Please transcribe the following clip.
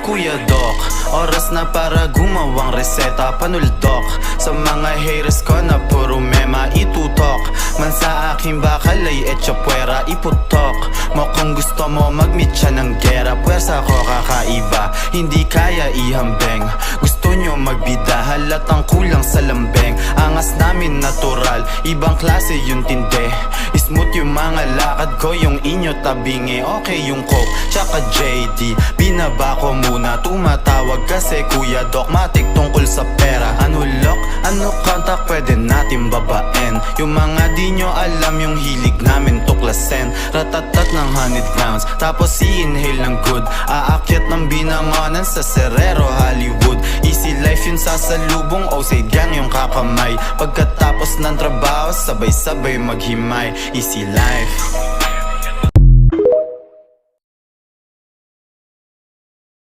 Kuya Doc, oras na para gumawang reseta. Panuldok sa mga haters ko na puro mema itutok. Man sa aking bakal ay etcha puwera iputok mo. Kung gusto mo mag-meet siya ng gera, pwersa ko kakaiba, hindi kaya ihambeng. Gusto nyo magbida, halatang kulang sa lambeng. Angas namin natural, ibang klase yung tinde. Smooth yung mga lakad ko, yung inyo tabingi. Okay yung coke, tsaka JD, binaba ko muna. Tumatawag kasi Kuya Doc, matik tungkol sa pera. Ano lock, ano contact, pwede natin babaen. Yung mga di nyo alam, yung hilig namin tuklasin. Ratatat ng 100 rounds, tapos i-inhale ng good. Aakyat ng binangonan sa Serrero, Hollywood. Easy life yun sa salubong, Osade gang yung kakamay. Pagkatapos ng trabaho, sabay-sabay maghimay. Easy life.